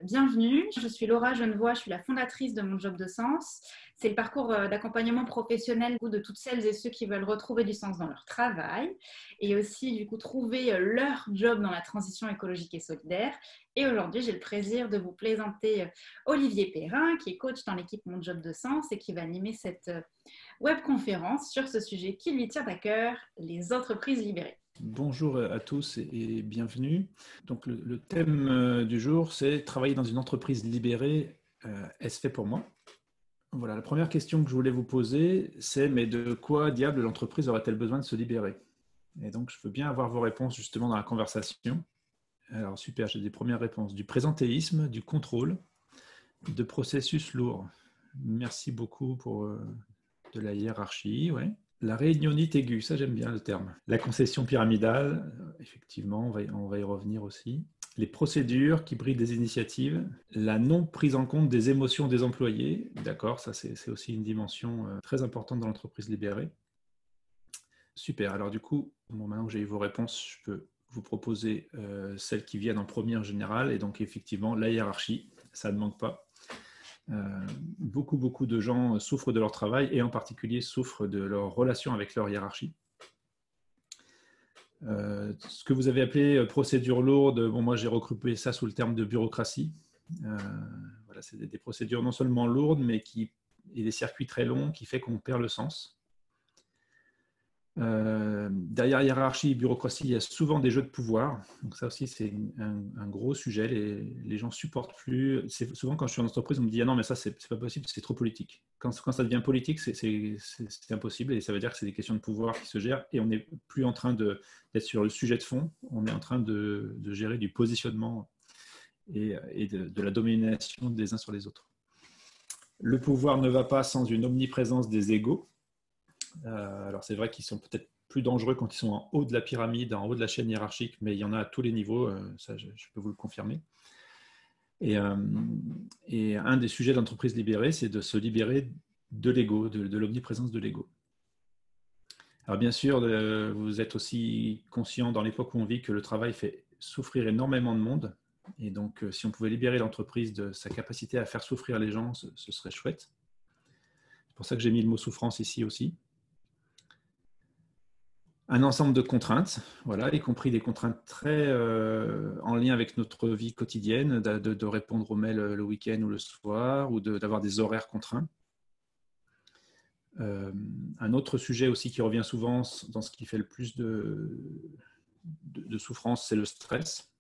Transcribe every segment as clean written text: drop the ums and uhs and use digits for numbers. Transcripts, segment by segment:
Bienvenue, je suis Laura Genevoix, je suis la fondatrice de Mon Job de Sens. C'est le parcours d'accompagnement professionnel de toutes celles et ceux qui veulent retrouver du sens dans leur travail et aussi du coup trouver leur job dans la transition écologique et solidaire. Et aujourd'hui, j'ai le plaisir de vous présenter Olivier Perrin, qui est coach dans l'équipe Mon Job de Sens et qui va animer cette webconférence sur ce sujet qui lui tient à cœur, les entreprises libérées. Bonjour à tous et bienvenue. Donc le thème du jour, c'est travailler dans une entreprise libérée, est-ce fait pour moi? Voilà, la première question que je voulais vous poser, c'est mais de quoi diable l'entreprise aurait-elle besoin de se libérer? Et donc je veux bien avoir vos réponses justement dans la conversation. Alors super, j'ai des premières réponses. Du présentéisme, du contrôle, de processus lourds. Merci beaucoup pour de la hiérarchie, ouais. La réunionnite aiguë, ça j'aime bien le terme. La concession pyramidale, effectivement, on va y revenir aussi. Les procédures qui brident des initiatives. La non prise en compte des émotions des employés. D'accord, ça c'est aussi une dimension très importante dans l'entreprise libérée. Super, alors du coup, maintenant que j'ai eu vos réponses, je peux vous proposer celles qui viennent en premier en général. Et donc effectivement, la hiérarchie, ça ne manque pas. Beaucoup de gens souffrent de leur travail et en particulier souffrent de leur relation avec leur hiérarchie. Ce que vous avez appelé procédure lourde, bon, moi j'ai regroupé ça sous le terme de bureaucratie. Voilà, c'est des procédures non seulement lourdes, mais et des circuits très longs qui fait qu'on perd le sens. Derrière hiérarchie et bureaucratie, il y a souvent des jeux de pouvoir. Donc ça aussi, c'est un gros sujet. Les gens ne supportent plus. Souvent, quand je suis en entreprise, on me dit « Ah non, mais ça, c'est pas possible, c'est trop politique. » Quand ça devient politique, c'est impossible. Et ça veut dire que c'est des questions de pouvoir qui se gèrent. Et on n'est plus en train d'être sur le sujet de fond. On est en train de gérer du positionnement et de la domination des uns sur les autres. Le pouvoir ne va pas sans une omniprésence des égos. Alors c'est vrai qu'ils sont peut-être plus dangereux quand ils sont en haut de la pyramide, en haut de la chaîne hiérarchique, mais il y en a à tous les niveaux, ça je peux vous le confirmer. Et un des sujets de l'entreprise libérée, c'est de se libérer de l'ego, de l'omniprésence de l'ego. Alors bien sûr, vous êtes aussi conscient dans l'époque où on vit que le travail fait souffrir énormément de monde. Et donc si on pouvait libérer l'entreprise de sa capacité à faire souffrir les gens, ce serait chouette. C'est pour ça que j'ai mis le mot souffrance ici aussi. Un ensemble de contraintes, voilà, y compris des contraintes très en lien avec notre vie quotidienne, de répondre aux mails le week-end ou le soir, ou d'avoir des horaires contraints. Un autre sujet aussi qui revient souvent dans ce qui fait le plus de souffrance, c'est le stress.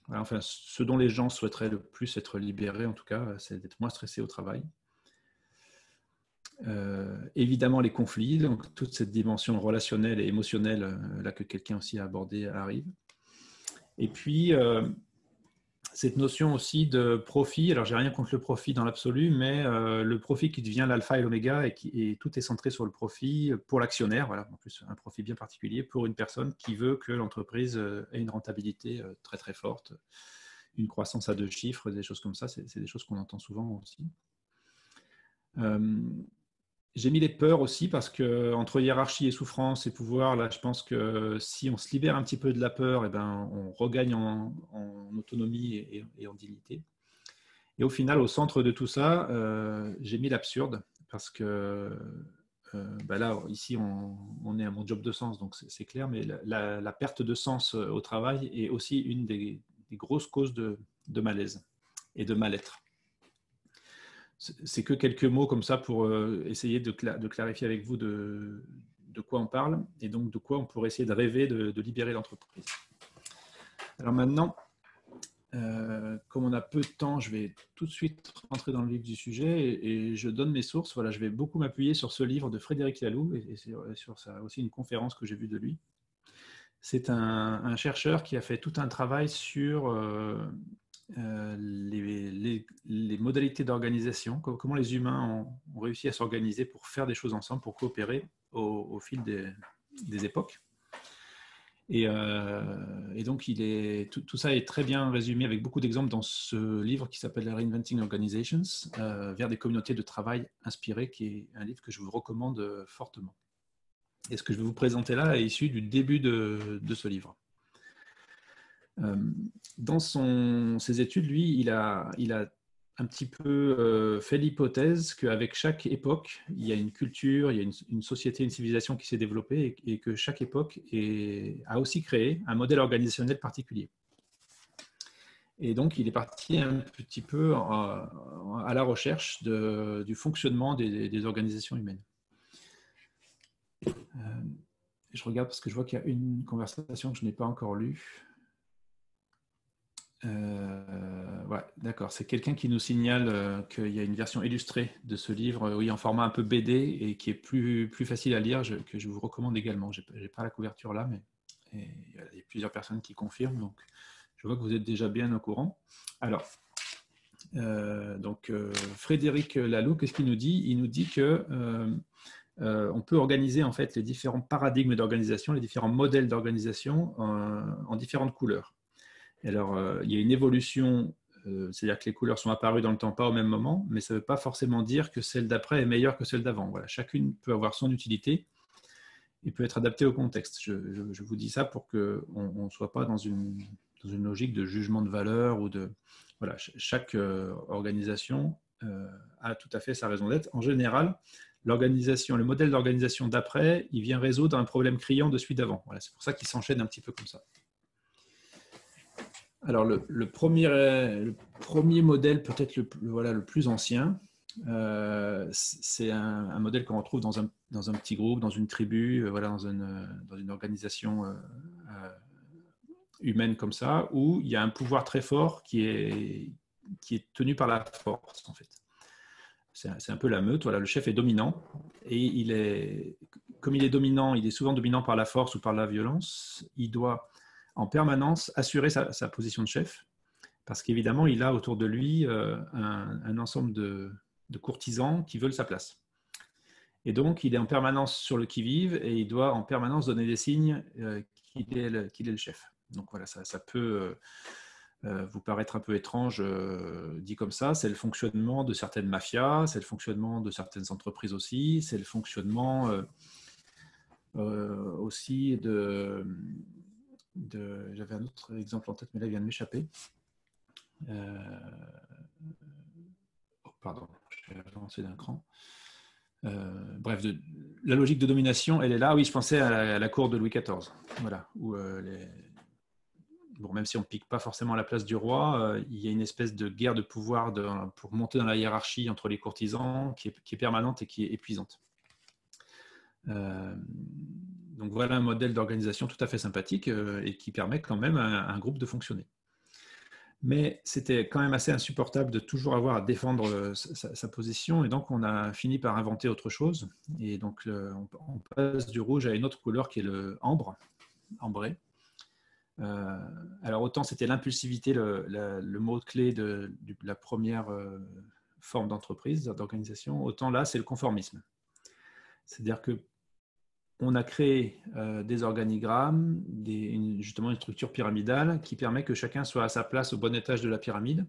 Voilà, enfin, ce dont les gens souhaiteraient le plus être libérés, en tout cas, c'est d'être moins stressés au travail. Évidemment les conflits, donc toute cette dimension relationnelle et émotionnelle là que quelqu'un aussi a abordé arrive. Et puis cette notion aussi de profit, alors j'ai rien contre le profit dans l'absolu, mais le profit qui devient l'alpha et l'oméga et tout est centré sur le profit pour l'actionnaire, voilà, en plus un profit bien particulier pour une personne qui veut que l'entreprise ait une rentabilité très très forte, une croissance à 2 chiffres, des choses comme ça, c'est des choses qu'on entend souvent aussi. J'ai mis les peurs aussi parce que entre hiérarchie et souffrance et pouvoir, là, je pense que si on se libère un petit peu de la peur, eh ben, on regagne en autonomie et en dignité. Et au final, au centre de tout ça, j'ai mis l'absurde parce que là, ici, on est à mon job de sens, donc c'est clair, mais la perte de sens au travail est aussi une des grosses causes de malaise et de mal-être. C'est que quelques mots comme ça pour essayer de clarifier avec vous de quoi on parle et donc de quoi on pourrait essayer de rêver de libérer l'entreprise. Alors maintenant, comme on a peu de temps, je vais tout de suite rentrer dans le vif du sujet et je donne mes sources. Voilà, je vais beaucoup m'appuyer sur ce livre de Frédéric Laloux et sur ça aussi une conférence que j'ai vue de lui. C'est un chercheur qui a fait tout un travail sur les modalités d'organisation, comment les humains ont réussi à s'organiser pour faire des choses ensemble, pour coopérer au fil des époques. Et donc, tout ça est très bien résumé avec beaucoup d'exemples dans ce livre qui s'appelle Reinventing Organizations, vers des communautés de travail inspirées, qui est un livre que je vous recommande fortement. Et ce que je vais vous présenter là est issu du début de ce livre. Dans ses études, lui, il a un petit peu fait l'hypothèse qu'avec chaque époque, il y a une culture, il y a une société, une civilisation qui s'est développée et que chaque époque a aussi créé un modèle organisationnel particulier. Et donc, il est parti un petit peu à la recherche du fonctionnement des organisations humaines. Je regarde parce que je vois qu'il y a une conversation que je n'ai pas encore lue. Ouais, d'accord. C'est quelqu'un qui nous signale qu'il y a une version illustrée de ce livre, oui, en format un peu BD et qui est plus facile à lire, que je vous recommande également. Je n'ai pas la couverture là, mais il y a plusieurs personnes qui confirment, donc je vois que vous êtes déjà bien au courant. Alors, Frédéric Laloux, qu'est-ce qu'il nous dit? Il nous dit que on peut organiser en fait les différents paradigmes d'organisation, les différents modèles d'organisation en différentes couleurs. Alors, il y a une évolution, c'est-à-dire que les couleurs sont apparues dans le temps, pas au même moment, mais ça ne veut pas forcément dire que celle d'après est meilleure que celle d'avant. Voilà, chacune peut avoir son utilité et peut être adaptée au contexte. Je vous dis ça pour qu'on ne soit pas dans une logique de jugement de valeur ou de... Voilà, chaque organisation a tout à fait sa raison d'être. En général, le modèle d'organisation d'après, il vient résoudre un problème criant de celui d'avant. Voilà, c'est pour ça qu'il s'enchaîne un petit peu comme ça. Alors, le premier modèle, peut-être le plus ancien, c'est un modèle qu'on retrouve dans un petit groupe, dans une tribu, dans une organisation humaine comme ça, où il y a un pouvoir très fort qui est tenu par la force, en fait. C'est un peu la meute. Voilà, le chef est dominant et comme il est dominant, il est souvent dominant par la force ou par la violence. Il doit en permanence assurer sa position de chef, parce qu'évidemment, il a autour de lui un ensemble de courtisans qui veulent sa place. Et donc, il est en permanence sur le qui-vive et il doit en permanence donner des signes qu'il est le chef. Donc voilà, ça peut vous paraître un peu étrange dit comme ça. C'est le fonctionnement de certaines mafias, c'est le fonctionnement de certaines entreprises aussi, c'est le fonctionnement aussi j'avais un autre exemple en tête, mais là, il vient de m'échapper. Pardon, je vais avancer d'un cran. Bref, la logique de domination, elle est là. Oui, je pensais à la cour de Louis XIV. Voilà, où même si on ne pique pas forcément la place du roi, il y a une espèce de guerre de pouvoir pour monter dans la hiérarchie entre les courtisans qui est permanente et qui est épuisante. Donc voilà un modèle d'organisation tout à fait sympathique et qui permet quand même à un groupe de fonctionner. Mais c'était quand même assez insupportable de toujours avoir à défendre sa position, et donc on a fini par inventer autre chose. Et donc on passe du rouge à une autre couleur qui est le ambré. Alors autant c'était l'impulsivité, le mot-clé de la première forme d'entreprise, d'organisation, autant là c'est le conformisme. C'est-à-dire que on a créé des organigrammes, justement une structure pyramidale qui permet que chacun soit à sa place au bon étage de la pyramide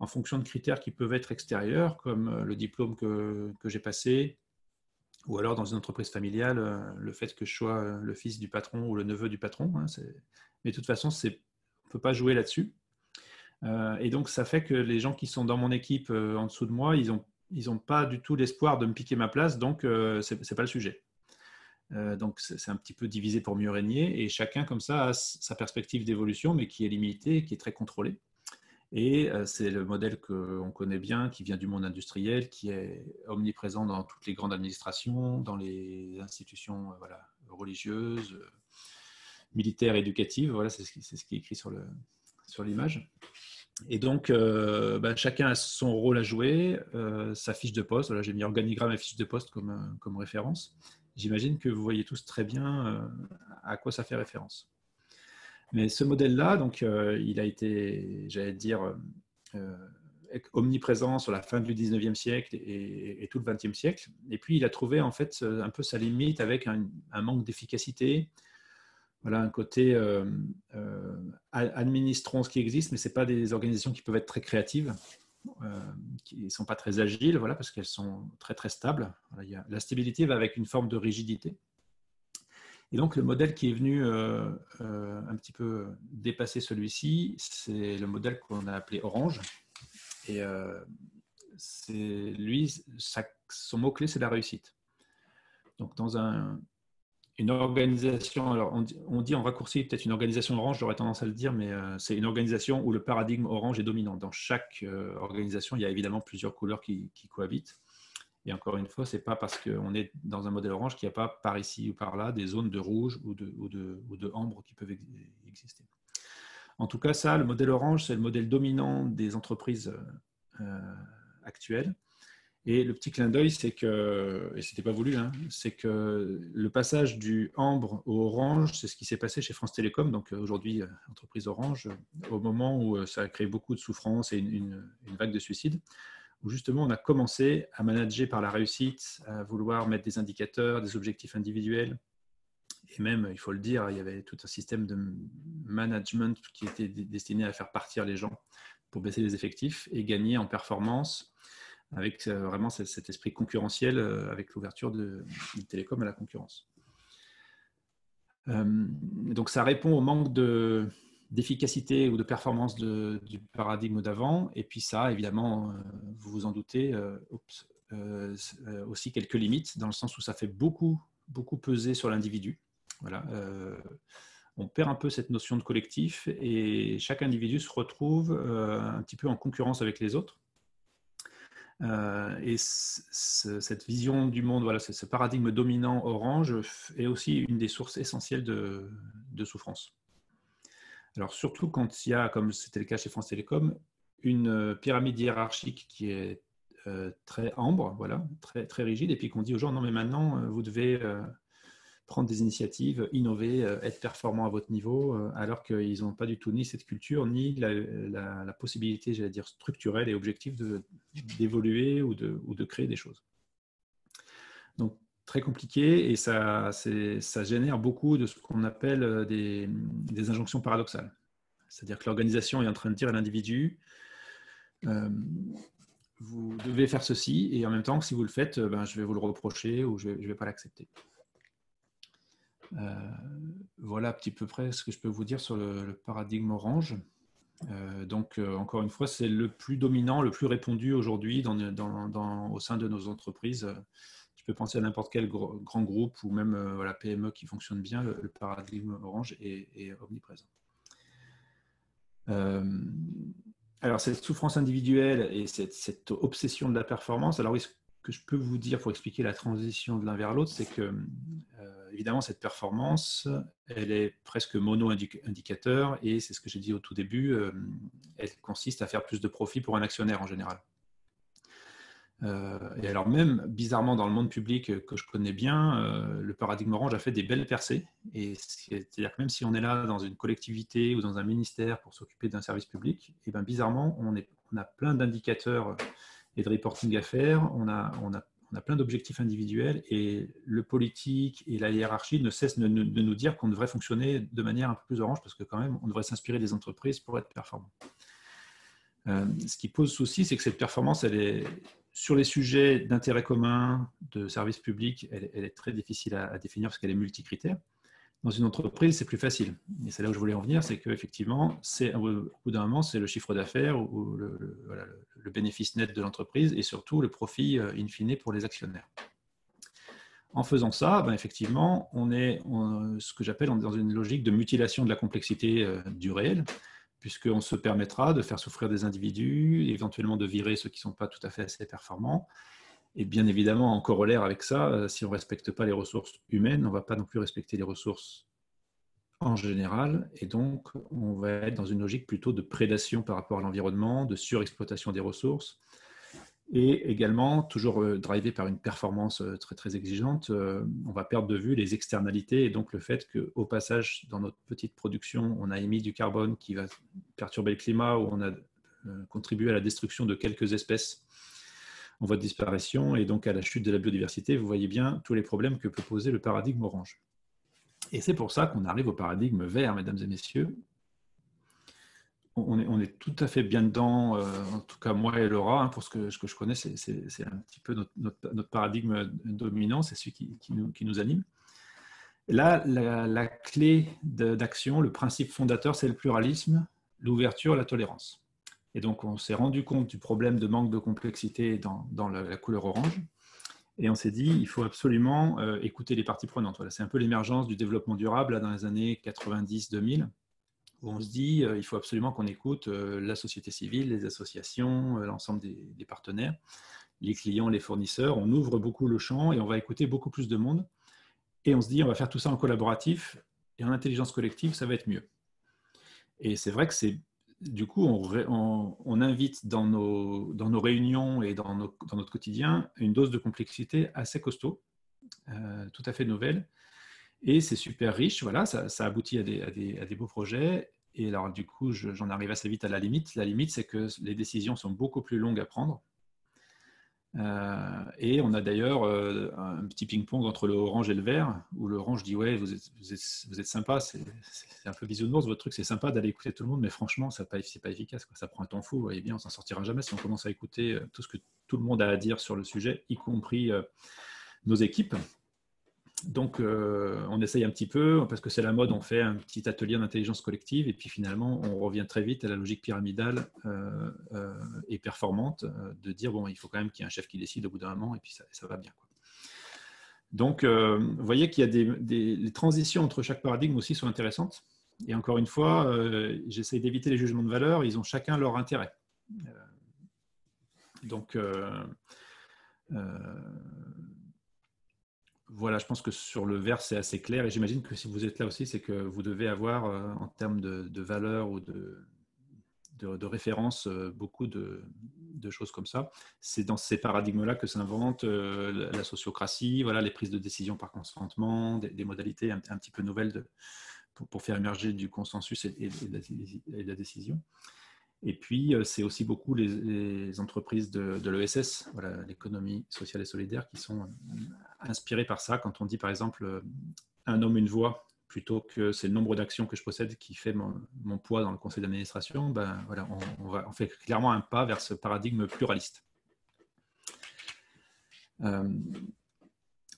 en fonction de critères qui peuvent être extérieurs, comme le diplôme que j'ai passé, ou alors dans une entreprise familiale, le fait que je sois le fils du patron ou le neveu du patron. Hein, mais de toute façon, on ne peut pas jouer là-dessus. Et donc, ça fait que les gens qui sont dans mon équipe en dessous de moi, ils n'ont pas du tout l'espoir de me piquer ma place, donc ce n'est pas le sujet. Donc c'est un petit peu divisé pour mieux régner, et chacun comme ça a sa perspective d'évolution, mais qui est limitée, qui est très contrôlée. Et c'est le modèle qu'on connaît bien, qui vient du monde industriel, qui est omniprésent dans toutes les grandes administrations, dans les institutions religieuses, militaires, éducatives. Voilà, c'est ce qui est écrit sur l'image. Et donc, chacun a son rôle à jouer, sa fiche de poste. Voilà, j'ai mis organigramme et fiche de poste comme référence. J'imagine que vous voyez tous très bien à quoi ça fait référence. Mais ce modèle-là, donc, il a été, j'allais dire, omniprésent sur la fin du 19e siècle et tout le 20e siècle. Et puis, il a trouvé en fait un peu sa limite avec un manque d'efficacité. Voilà, un côté administrons ce qui existe, mais ce n'est pas des organisations qui peuvent être très créatives. Qui ne sont pas très agiles, voilà, parce qu'elles sont très très stables. Voilà, la stabilité va avec une forme de rigidité. Et donc, le modèle qui est venu un petit peu dépasser celui-ci, c'est le modèle qu'on a appelé Orange. Et son mot-clé, c'est la réussite. Donc, dans une organisation, alors on dit en raccourci peut-être une organisation orange, j'aurais tendance à le dire, mais c'est une organisation où le paradigme orange est dominant. Dans chaque organisation, il y a évidemment plusieurs couleurs qui cohabitent. Et encore une fois, ce n'est pas parce qu'on est dans un modèle orange qu'il n'y a pas par ici ou par là des zones de rouge ou de ambre qui peuvent exister. En tout cas, ça, le modèle orange, c'est le modèle dominant des entreprises actuelles. Et le petit clin d'œil, c'est que, et ce n'était pas voulu, hein, c'est que le passage du ambre au orange, c'est ce qui s'est passé chez France Télécom, donc aujourd'hui entreprise Orange, au moment où ça a créé beaucoup de souffrance et une vague de suicides, où justement on a commencé à manager par la réussite, à vouloir mettre des indicateurs, des objectifs individuels, et même, il faut le dire, il y avait tout un système de management qui était destiné à faire partir les gens pour baisser les effectifs et gagner en performance, avec vraiment cet esprit concurrentiel avec l'ouverture de Télécom à la concurrence. Donc ça répond au manque d'efficacité ou de performance du paradigme d'avant, et puis ça a évidemment, vous vous en doutez, aussi quelques limites, dans le sens où ça fait beaucoup peser sur l'individu. Voilà, on perd un peu cette notion de collectif, et chaque individu se retrouve un petit peu en concurrence avec les autres. Et cette vision du monde, voilà, ce paradigme dominant orange est aussi une des sources essentielles de souffrance. Alors surtout quand il y a, comme c'était le cas chez France Télécom, une pyramide hiérarchique qui est très ambre, voilà, très rigide, et puis qu'on dit aux gens, non mais maintenant vous devez prendre des initiatives, innover, être performant à votre niveau, alors qu'ils n'ont pas du tout ni cette culture, ni la possibilité, j'allais dire, structurelle et objective d'évoluer ou de créer des choses. Donc, très compliqué, et ça génère beaucoup de ce qu'on appelle des injonctions paradoxales. C'est-à-dire que l'organisation est en train de dire à l'individu, vous devez faire ceci, et en même temps, si vous le faites, je vais vous le reprocher ou je ne vais pas l'accepter. Voilà à petit peu près ce que je peux vous dire sur le paradigme orange. Donc, encore une fois, c'est le plus dominant, le plus répandu aujourd'hui au sein de nos entreprises. Je peux penser à n'importe quel grand groupe ou même voilà, PME qui fonctionne bien, le paradigme orange est omniprésent. Alors, cette souffrance individuelle et cette obsession de la performance, alors oui, ce que je peux vous dire pour expliquer la transition de l'un vers l'autre, c'est que évidemment, cette performance, elle est presque mono-indicateur, et c'est ce que j'ai dit au tout début, elle consiste à faire plus de profit pour un actionnaire en général. Et alors même, bizarrement, dans le monde public que je connais bien, le paradigme orange a fait des belles percées, et c'est-à-dire que même si on est là dans une collectivité ou dans un ministère pour s'occuper d'un service public, et bien bizarrement, on a plein d'indicateurs et de reporting à faire, on a plein d'objectifs individuels, et le politique et la hiérarchie ne cessent de nous dire qu'on devrait fonctionner de manière un peu plus orange, parce que quand même, on devrait s'inspirer des entreprises pour être performant. Ce qui pose souci, c'est que cette performance, elle est, sur les sujets d'intérêt commun, de service public, elle est très difficile à définir parce qu'elle est multicritère. Dans une entreprise, c'est plus facile. Et c'est là où je voulais en venir, c'est qu'effectivement, au bout d'un moment, c'est le chiffre d'affaires ou le bénéfice net de l'entreprise, et surtout le profit in fine pour les actionnaires. En faisant ça, effectivement, on est ce que j'appelle dans une logique de mutilation de la complexité du réel, puisqu'on se permettra de faire souffrir des individus, éventuellement de virer ceux qui ne sont pas tout à fait assez performants. Et bien évidemment, en corollaire avec ça, si on ne respecte pas les ressources humaines, on ne va pas non plus respecter les ressources en général, et donc on va être dans une logique plutôt de prédation par rapport à l'environnement, de surexploitation des ressources, et également, toujours drivé par une performance très, très exigeante, on va perdre de vue les externalités, et donc le fait qu'au passage, dans notre petite production, on a émis du carbone qui va perturber le climat, ou on a contribué à la destruction de quelques espèces en voie de disparition, et donc à la chute de la biodiversité. Vous voyez bien tous les problèmes que peut poser le paradigme orange. Et c'est pour ça qu'on arrive au paradigme vert, mesdames et messieurs. On est tout à fait bien dedans, en tout cas moi et Laura, pour ce que je connais, c'est un petit peu notre paradigme dominant, c'est celui qui nous anime. Là, la clé d'action, le principe fondateur, c'est le pluralisme, l'ouverture, la tolérance. Et donc, on s'est rendu compte du problème de manque de complexité dans la couleur orange. Et on s'est dit, il faut absolument écouter les parties prenantes. Voilà, c'est un peu l'émergence du développement durable là, dans les années 90-2000, où on se dit, il faut absolument qu'on écoute la société civile, les associations, l'ensemble des partenaires, les clients, les fournisseurs. On ouvre beaucoup le champ et on va écouter beaucoup plus de monde. Et on se dit, on va faire tout ça en collaboratif et en intelligence collective, ça va être mieux. Et c'est vrai que c'est du coup, on invite dans nos réunions et dans notre quotidien une dose de complexité assez costaud, tout à fait nouvelle. Et c'est super riche, voilà, ça aboutit à des beaux projets. Et alors, du coup, j'en arrive assez vite à la limite. La limite, c'est que les décisions sont beaucoup plus longues à prendre. Et on a d'ailleurs un petit ping-pong entre le orange et le vert, où l'orange dit ouais, vous êtes sympa, c'est un peu bisounours, votre truc, c'est sympa d'aller écouter tout le monde, mais franchement, c'est pas efficace, quoi. Ça prend un temps fou, et bien on s'en sortira jamais si on commence à écouter tout ce que tout le monde a à dire sur le sujet, y compris nos équipes. Donc, on essaye un petit peu, parce que c'est la mode, on fait un petit atelier d'intelligence collective, et puis finalement, on revient très vite à la logique pyramidale et performante, de dire, bon, il faut quand même qu'il y ait un chef qui décide au bout d'un moment, et puis ça va bien, quoi. Donc, vous voyez qu'il y a les transitions entre chaque paradigme aussi sont intéressantes. Et encore une fois, j'essaie d'éviter les jugements de valeur, ils ont chacun leur intérêt. Donc, voilà, je pense que sur le vert, c'est assez clair. Et j'imagine que si vous êtes là aussi, c'est que vous devez avoir, en termes de valeur ou de référence, beaucoup de choses comme ça. C'est dans ces paradigmes-là que s'invente la sociocratie, voilà, les prises de décision par consentement, des modalités un petit peu nouvelles pour faire émerger du consensus et de la décision. Et puis, c'est aussi beaucoup les entreprises de l'ESS, voilà, l'économie sociale et solidaire, qui sont inspirées par ça. Quand on dit, par exemple, un homme, une voix, plutôt que c'est le nombre d'actions que je possède qui fait mon poids dans le conseil d'administration, ben, voilà, on fait clairement un pas vers ce paradigme pluraliste.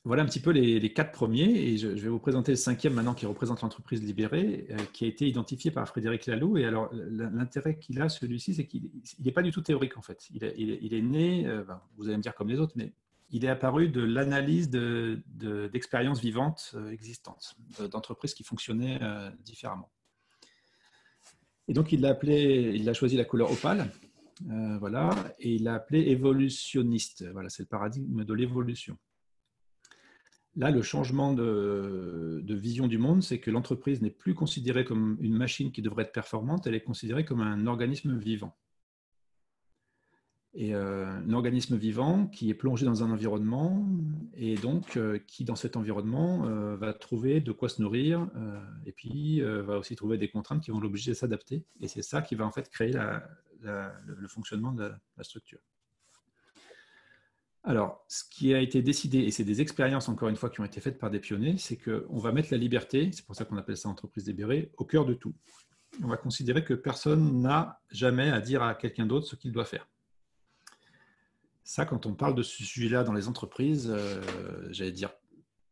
Voilà un petit peu les 4 premiers, et je vais vous présenter le 5e maintenant, qui représente l'entreprise libérée, qui a été identifié par Frédéric Laloux. Et alors, l'intérêt qu'il a, celui-ci, c'est qu'il n'est pas du tout théorique, en fait. Il est né, vous allez me dire comme les autres, mais il est apparu de l'analyse d'expériences vivantes existantes, d'entreprises qui fonctionnaient différemment. Et donc, il a choisi la couleur opale, voilà, et il l'a appelé évolutionniste. Voilà, c'est le paradigme de l'évolution. Là, le changement de vision du monde, c'est que l'entreprise n'est plus considérée comme une machine qui devrait être performante, elle est considérée comme un organisme vivant. Et un organisme vivant qui est plongé dans un environnement et donc qui, dans cet environnement, va trouver de quoi se nourrir et puis va aussi trouver des contraintes qui vont l'obliger à s'adapter. Et c'est ça qui va en fait créer le fonctionnement de la structure. Alors, ce qui a été décidé, et c'est des expériences, encore une fois, qui ont été faites par des pionniers, c'est qu'on va mettre la liberté, c'est pour ça qu'on appelle ça entreprise libérée, au cœur de tout. On va considérer que personne n'a jamais à dire à quelqu'un d'autre ce qu'il doit faire. Ça, quand on parle de ce sujet-là dans les entreprises, j'allais dire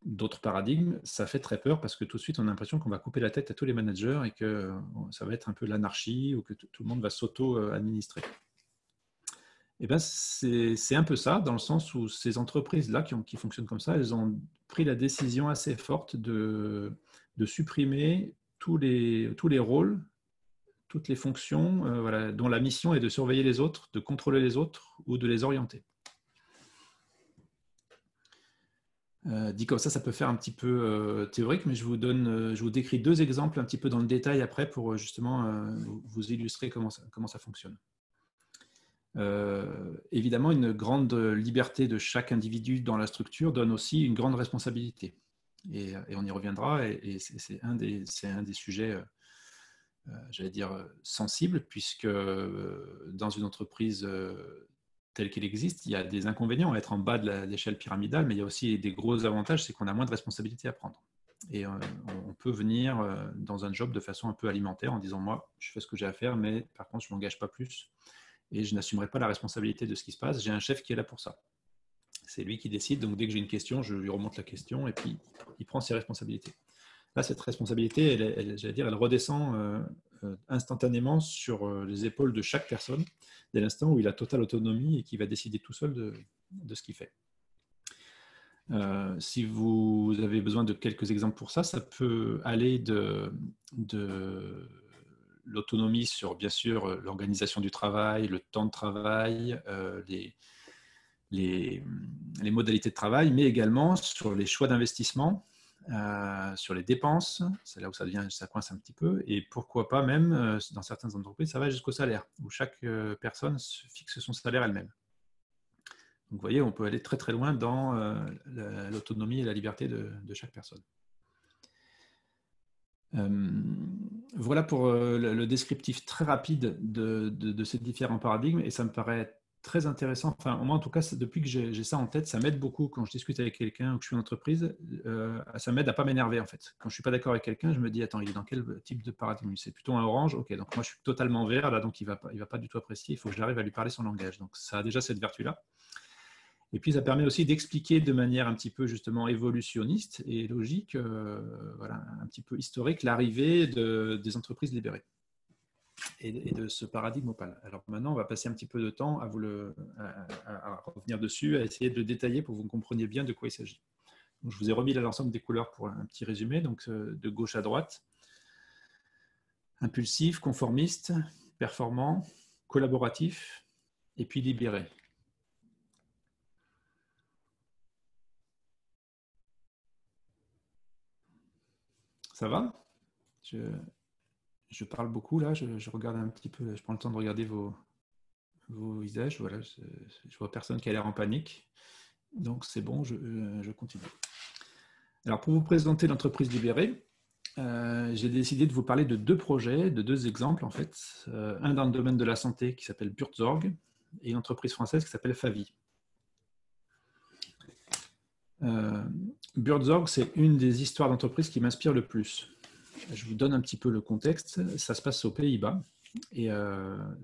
d'autres paradigmes, ça fait très peur parce que tout de suite, on a l'impression qu'on va couper la tête à tous les managers et que ça va être un peu l'anarchie ou que tout le monde va s'auto-administrer. Eh bien, c'est un peu ça, dans le sens où ces entreprises-là qui fonctionnent comme ça, elles ont pris la décision assez forte de supprimer tous les rôles, toutes les fonctions voilà, dont la mission est de surveiller les autres, de contrôler les autres ou de les orienter. Dit comme ça peut faire un petit peu théorique, mais je vous décris 2 exemples un petit peu dans le détail après pour justement vous illustrer comment ça fonctionne. Évidemment, une grande liberté de chaque individu dans la structure donne aussi une grande responsabilité. Et on y reviendra, et c'est un des sujets, j'allais dire, sensibles, puisque dans une entreprise telle qu'elle existe, il y a des inconvénients à être en bas de l'échelle pyramidale, mais il y a aussi des gros avantages, c'est qu'on a moins de responsabilités à prendre. Et on peut venir dans un job de façon un peu alimentaire en disant, moi, je fais ce que j'ai à faire, mais par contre, je ne m'engage pas plus. Et je n'assumerai pas la responsabilité de ce qui se passe. J'ai un chef qui est là pour ça. C'est lui qui décide. Donc, dès que j'ai une question, je lui remonte la question et puis il prend ses responsabilités. Là, cette responsabilité, j'allais dire, elle redescend instantanément sur les épaules de chaque personne dès l'instant où il a totale autonomie et qu'il va décider tout seul de ce qu'il fait. Si vous avez besoin de quelques exemples pour ça, ça peut aller de l'autonomie sur, bien sûr, l'organisation du travail, le temps de travail, les modalités de travail, mais également sur les choix d'investissement, sur les dépenses, c'est là où ça coince un petit peu, et pourquoi pas même, dans certaines entreprises, ça va jusqu'au salaire, où chaque personne fixe son salaire elle-même. Donc vous voyez, on peut aller très très loin dans l'autonomie et la liberté de chaque personne. Voilà pour le descriptif très rapide de ces différents paradigmes, et ça me paraît très intéressant. Enfin, moi, en tout cas, depuis que j'ai ça en tête, ça m'aide beaucoup quand je discute avec quelqu'un ou que je suis en entreprise. Ça m'aide à ne pas m'énerver, en fait. Quand je ne suis pas d'accord avec quelqu'un, je me dis, attends, il est dans quel type de paradigme? C'est plutôt un orange. Ok, donc moi, je suis totalement vert, là, donc il ne va pas du tout apprécier. Il faut que j'arrive à lui parler son langage. Donc, ça a déjà cette vertu-là. Et puis, ça permet aussi d'expliquer de manière un petit peu justement évolutionniste et logique, voilà, un petit peu historique, l'arrivée des entreprises libérées et de ce paradigme opale. Alors maintenant, on va passer un petit peu de temps à revenir dessus, à essayer de le détailler pour que vous compreniez bien de quoi il s'agit. Donc, je vous ai remis l'ensemble des couleurs pour un petit résumé, donc de gauche à droite. Impulsif, conformiste, performant, collaboratif et puis libéré. Ça va? Je parle beaucoup là, je regarde un petit peu, je prends le temps de regarder vos visages. Voilà, je vois personne qui a l'air en panique. Donc c'est bon, je continue. Alors pour vous présenter l'entreprise libérée, j'ai décidé de vous parler de deux projets, de deux exemples en fait. Un dans le domaine de la santé qui s'appelle Buurtzorg et une entreprise française qui s'appelle Favi. Buurtzorg, c'est une des histoires d'entreprise qui m'inspire le plus. Je vous donne un petit peu le contexte. Ça se passe aux Pays-Bas et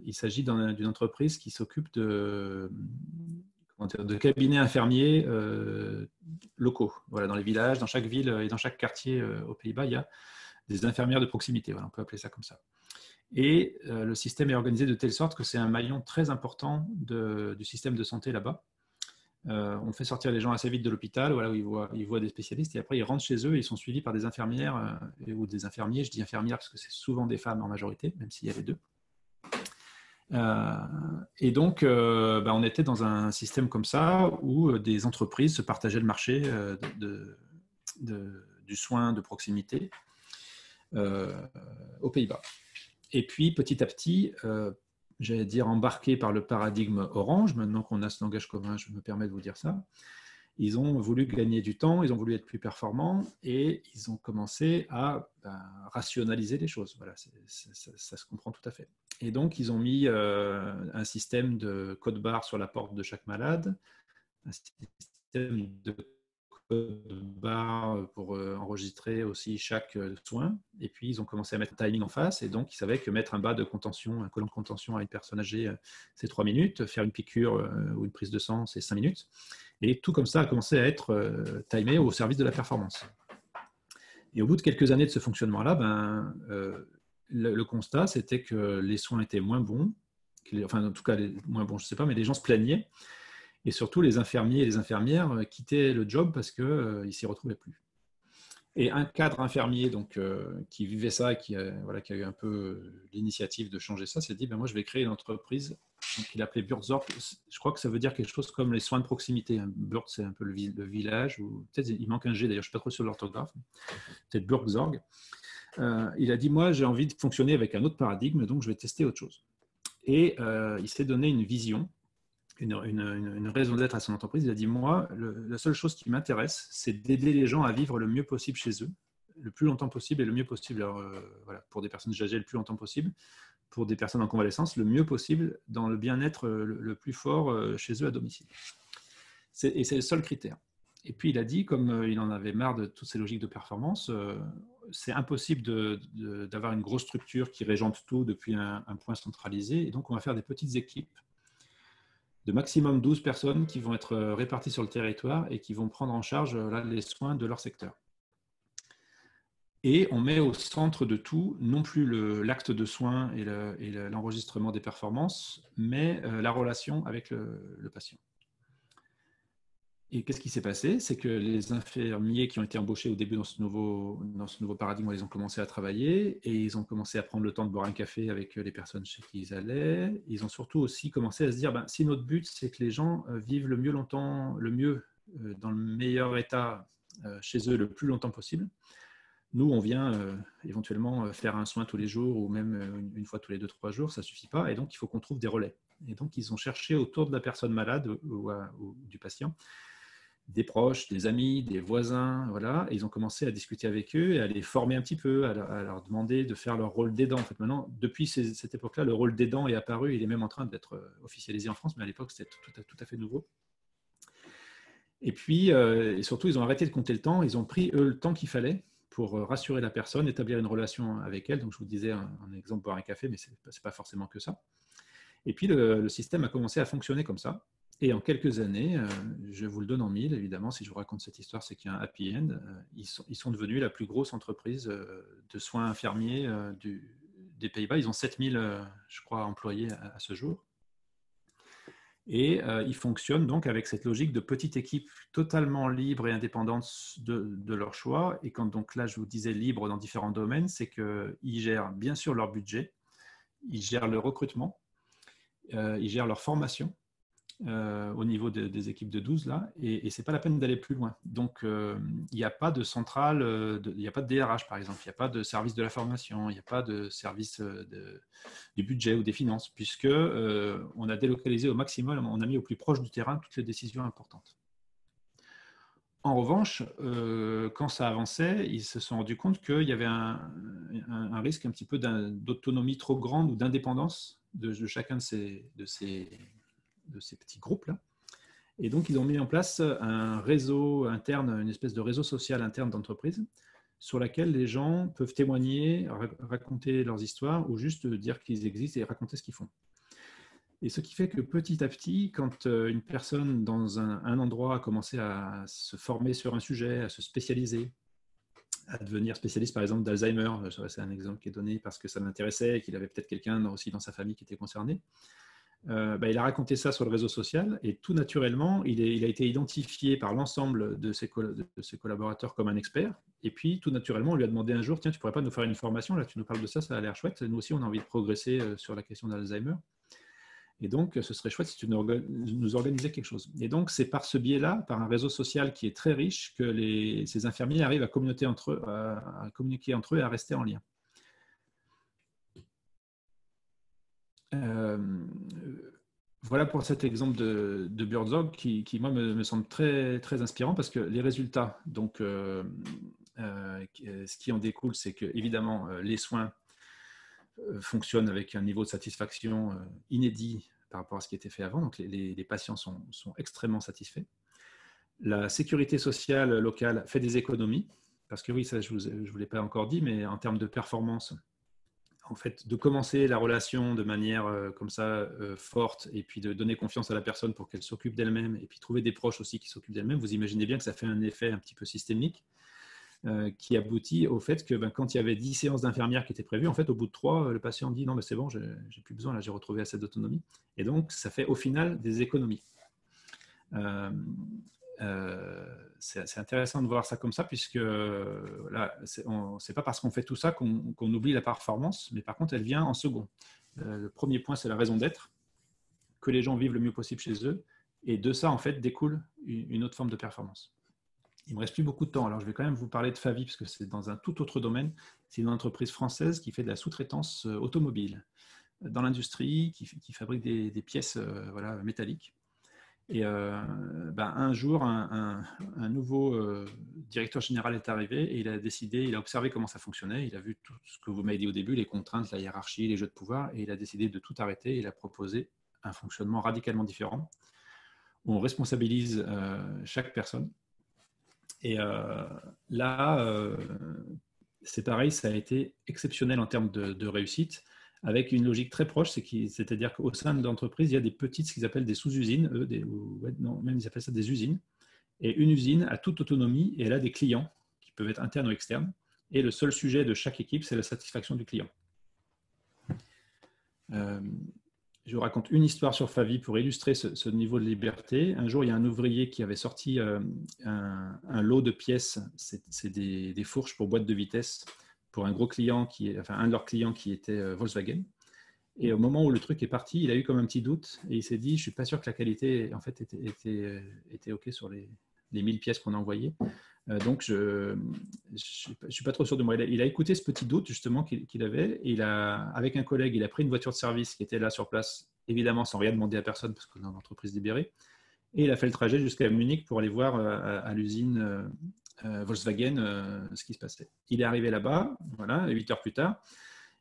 il s'agit d'une entreprise qui s'occupe de cabinets infirmiers locaux. Voilà, dans les villages, dans chaque ville et dans chaque quartier aux Pays-Bas, il y a des infirmières de proximité. Voilà, on peut appeler ça comme ça. Et le système est organisé de telle sorte que c'est un maillon très important du système de santé là-bas. On fait sortir les gens assez vite de l'hôpital, voilà, où ils voient des spécialistes, et après ils rentrent chez eux et ils sont suivis par des infirmières ou des infirmiers. Je dis infirmières parce que c'est souvent des femmes en majorité, même s'il y a les deux. Et donc, on était dans un système comme ça où des entreprises se partageaient le marché du soin de proximité aux Pays-Bas. Et puis, petit à petit, j'allais dire embarqués par le paradigme orange, maintenant qu'on a ce langage commun, je me permets de vous dire ça, ils ont voulu gagner du temps, ils ont voulu être plus performants et ils ont commencé à rationaliser les choses. Voilà, ça se comprend tout à fait. Et donc, ils ont mis un système de code barre sur la porte de chaque malade, un système de code barre pour enregistrer aussi chaque soin. Et puis, ils ont commencé à mettre un timing en face. Et donc, ils savaient que mettre un bas de contention, un collant de contention à une personne âgée, c'est 3 minutes. Faire une piqûre ou une prise de sang, c'est 5 minutes. Et tout comme ça a commencé à être timé au service de la performance. Et au bout de quelques années de ce fonctionnement-là, le constat, c'était que les soins étaient moins bons. Enfin, en tout cas, moins bons, je ne sais pas, mais les gens se plaignaient. Et surtout, les infirmiers et les infirmières quittaient le job parce qu'ils ne s'y retrouvaient plus. Et un cadre infirmier donc, qui vivait ça et qui a eu un peu l'initiative de changer ça, s'est dit, moi je vais créer une entreprise qu'il appelait Buurtzorg. Je crois que ça veut dire quelque chose comme les soins de proximité. Buurt, c'est un peu le village, ou peut-être il manque un G d'ailleurs, je ne suis pas trop sûr de l'orthographe. Peut-être Buurtzorg. Il a dit, moi j'ai envie de fonctionner avec un autre paradigme, donc je vais tester autre chose. Et il s'est donné une vision, une raison d'être à son entreprise. Il a dit, moi, la seule chose qui m'intéresse, c'est d'aider les gens à vivre le mieux possible chez eux, le plus longtemps possible et le mieux possible. Alors, voilà, pour des personnes âgées, le plus longtemps possible. Pour des personnes en convalescence, le mieux possible dans le bien-être le plus fort chez eux à domicile. Et c'est le seul critère. Et puis, il a dit, comme il en avait marre de toutes ces logiques de performance, c'est impossible d'avoir une grosse structure qui régente tout depuis un point centralisé. Et donc, on va faire des petites équipes de maximum 12 personnes qui vont être réparties sur le territoire et qui vont prendre en charge là, les soins de leur secteur. Et on met au centre de tout, non plus l'acte de soins et l'enregistrement des performances, mais la relation avec le patient. Et qu'est-ce qui s'est passé? C'est que les infirmiers qui ont été embauchés au début dans ce nouveau paradigme, ils ont commencé à travailler et ils ont commencé à prendre le temps de boire un café avec les personnes chez qui ils allaient. Ils ont surtout aussi commencé à se dire, si notre but, c'est que les gens vivent le mieux, dans le meilleur état chez eux le plus longtemps possible, nous, on vient éventuellement faire un soin tous les jours ou même une fois tous les 2-3 jours, ça ne suffit pas. Et donc, il faut qu'on trouve des relais. Et donc, ils ont cherché autour de la personne malade ou du patient des proches, des amis, des voisins, voilà. Et ils ont commencé à discuter avec eux et à les former un petit peu, à leur demander de faire leur rôle d'aidant. En fait, maintenant, depuis cette époque-là, le rôle d'aidant est apparu. Il est même en train d'être officialisé en France, mais à l'époque, c'était tout à fait nouveau. Et puis, et surtout, ils ont arrêté de compter le temps. Ils ont pris, eux, le temps qu'il fallait pour rassurer la personne, établir une relation avec elle. Donc, je vous disais un exemple, boire un café, mais ce n'est pas forcément que ça. Et puis, le système a commencé à fonctionner comme ça. Et en quelques années, je vous le donne en mille, évidemment, si je vous raconte cette histoire, c'est qu'il y a un happy end. Ils sont devenus la plus grosse entreprise de soins infirmiers des Pays-Bas. Ils ont 7000, je crois, employés à ce jour. Et ils fonctionnent donc avec cette logique de petite équipe totalement libre et indépendante de leur choix. Et quand donc là, je vous disais libre dans différents domaines, c'est qu'ils gèrent bien sûr leur budget, ils gèrent le recrutement, ils gèrent leur formation au niveau des équipes de 12 là, et ce n'est pas la peine d'aller plus loin. Donc, il n'y a pas de centrale, il n'y a pas de DRH par exemple, il n'y a pas de service de la formation, il n'y a pas de service du budget ou des finances, puisque on a délocalisé au maximum, on a mis au plus proche du terrain toutes les décisions importantes. En revanche, quand ça avançait, ils se sont rendus compte qu'il y avait un risque un petit peu d'autonomie trop grande ou d'indépendance de chacun de ces petits groupes-là. Et donc, ils ont mis en place un réseau interne, une espèce de réseau social interne d'entreprise sur laquelle les gens peuvent témoigner, raconter leurs histoires ou juste dire qu'ils existent et raconter ce qu'ils font. Et ce qui fait que petit à petit, quand une personne dans un endroit a commencé à se former sur un sujet, à se spécialiser, à devenir spécialiste par exemple d'Alzheimer, c'est un exemple qui est donné parce que ça m'intéressait et qu'il avait peut-être quelqu'un aussi dans sa famille qui était concerné, il a raconté ça sur le réseau social et tout naturellement, il a été identifié par l'ensemble de ses collaborateurs comme un expert. Et puis, tout naturellement, on lui a demandé un jour, tiens, tu pourrais pas nous faire une formation? Là, tu nous parles de ça, ça a l'air chouette. Nous aussi, on a envie de progresser sur la question d'Alzheimer. Et donc, ce serait chouette si tu nous organisais quelque chose. Et donc, c'est par ce biais-là, par un réseau social qui est très riche, que ces infirmiers arrivent à communiquer entre eux et à rester en lien. Voilà pour cet exemple de Buurtzorg qui moi, me semble très, très inspirant parce que les résultats, donc, ce qui en découle, c'est que évidemment les soins fonctionnent avec un niveau de satisfaction inédit par rapport à ce qui était fait avant. Donc, les patients sont extrêmement satisfaits. La sécurité sociale locale fait des économies parce que oui, ça, je ne vous l'ai pas encore dit, mais en termes de performance, en fait, de commencer la relation de manière comme ça forte et puis de donner confiance à la personne pour qu'elle s'occupe d'elle-même et puis trouver des proches aussi qui s'occupent d'elle-même, vous imaginez bien que ça fait un effet un petit peu systémique qui aboutit au fait que quand il y avait 10 séances d'infirmières qui étaient prévues, en fait, au bout de 3, le patient dit non, mais c'est bon, j'ai plus besoin, là, j'ai retrouvé assez d'autonomie. Et donc, ça fait au final des économies. C'est intéressant de voir ça comme ça, puisque là, c'est pas parce qu'on fait tout ça qu'on oublie la performance, mais par contre, elle vient en second. Le premier point, c'est la raison d'être, que les gens vivent le mieux possible chez eux, et de ça, en fait, découle une autre forme de performance. Il ne me reste plus beaucoup de temps, alors je vais quand même vous parler de Favi, parce que c'est dans un tout autre domaine. C'est une entreprise française qui fait de la sous-traitance automobile dans l'industrie, qui fabrique des pièces métalliques. Et un jour, un nouveau directeur général est arrivé et il a observé comment ça fonctionnait, il a vu tout ce que vous m'avez dit au début, les contraintes, la hiérarchie, les jeux de pouvoir, et il a décidé de tout arrêter. Il a proposé un fonctionnement radicalement différent, où on responsabilise chaque personne. Et là, c'est pareil, ça a été exceptionnel en termes de réussite, avec une logique très proche, c'est-à-dire qu'au sein de l'entreprise, il y a des petites, ce qu'ils appellent des sous-usines, non, même ils appellent ça des usines. Et une usine a toute autonomie et elle a des clients qui peuvent être internes ou externes. Et le seul sujet de chaque équipe, c'est la satisfaction du client. Je vous raconte une histoire sur Favi pour illustrer ce niveau de liberté. Un jour, il y a un ouvrier qui avait sorti un lot de pièces, c'est des fourches pour boîte de vitesse, pour un gros client, un de leurs clients qui était Volkswagen. Et au moment où le truc est parti, il a eu comme un petit doute et il s'est dit, je ne suis pas sûr que la qualité en fait, était OK sur les 1000 pièces qu'on a envoyées. Donc, je ne suis pas trop sûr de moi. Il a écouté ce petit doute justement qu'il avait. Et avec un collègue, il a pris une voiture de service qui était là sur place, évidemment sans rien demander à personne parce qu'on est dans l'entreprise libérée. Et il a fait le trajet jusqu'à Munich pour aller voir à l'usine Volkswagen ce qui se passait. Il est arrivé là-bas, voilà, 8 heures plus tard.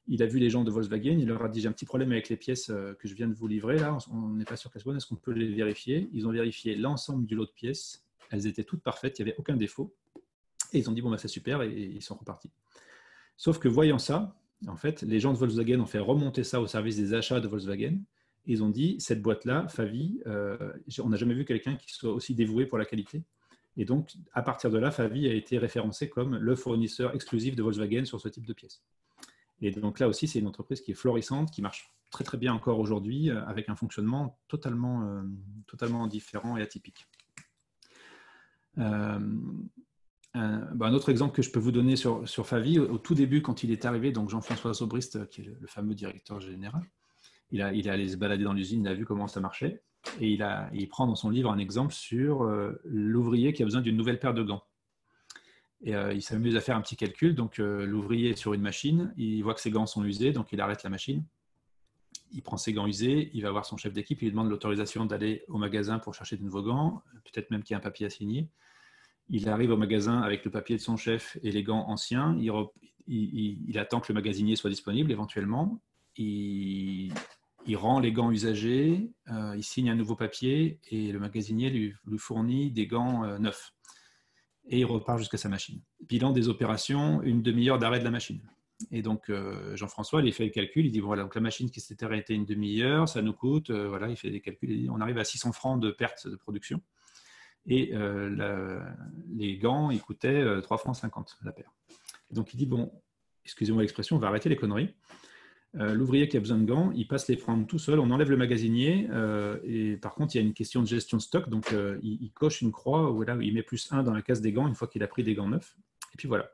Il a vu les gens de Volkswagen, il leur a dit j'ai un petit problème avec les pièces que je viens de vous livrer, là, on n'est pas sûr qu'elles soient bonnes, est-ce qu'on peut les vérifier? Ils ont vérifié l'ensemble du lot de pièces, elles étaient toutes parfaites, il n'y avait aucun défaut, et ils ont dit bon, bah, c'est super, et ils sont repartis. Sauf que voyant ça, en fait, les gens de Volkswagen ont fait remonter ça au service des achats de Volkswagen, et ils ont dit cette boîte-là, Favi, on n'a jamais vu quelqu'un qui soit aussi dévoué pour la qualité. Et donc, à partir de là, Favi a été référencé comme le fournisseur exclusif de Volkswagen sur ce type de pièces. Et donc là aussi, c'est une entreprise qui est florissante, qui marche très très bien encore aujourd'hui, avec un fonctionnement totalement différent et atypique. Un autre exemple que je peux vous donner sur Favi, au tout début, quand il est arrivé, donc Jean-François Sobrist, qui est le fameux directeur général, il est allé se balader dans l'usine, il a vu comment ça marchait, et il prend dans son livre un exemple sur l'ouvrier qui a besoin d'une nouvelle paire de gants. Et il s'amuse à faire un petit calcul. Donc, l'ouvrier est sur une machine, il voit que ses gants sont usés, donc il arrête la machine. Il prend ses gants usés, il va voir son chef d'équipe, il lui demande l'autorisation d'aller au magasin pour chercher de nouveaux gants, peut-être même qu'il y a un papier à signer. Il arrive au magasin avec le papier de son chef et les gants anciens. Il attend que le magasinier soit disponible éventuellement. Il rend les gants usagés, il signe un nouveau papier et le magasinier lui fournit des gants neufs. Et il repart jusqu'à sa machine. Bilan des opérations, une demi-heure d'arrêt de la machine. Et donc, Jean-François, il fait le calcul, il dit, bon, voilà, donc la machine qui s'était arrêtée une demi-heure, ça nous coûte, voilà, il fait des calculs, il dit, on arrive à 600 francs de perte de production. Et les gants, ils coûtaient 3,50 francs la paire. Et donc, il dit, bon, excusez-moi l'expression, on va arrêter les conneries. L'ouvrier qui a besoin de gants, il passe les prendre tout seul, on enlève le magasinier, et par contre, il y a une question de gestion de stock, donc il coche une croix où là, il met +1 dans la case des gants une fois qu'il a pris des gants neufs, et puis voilà.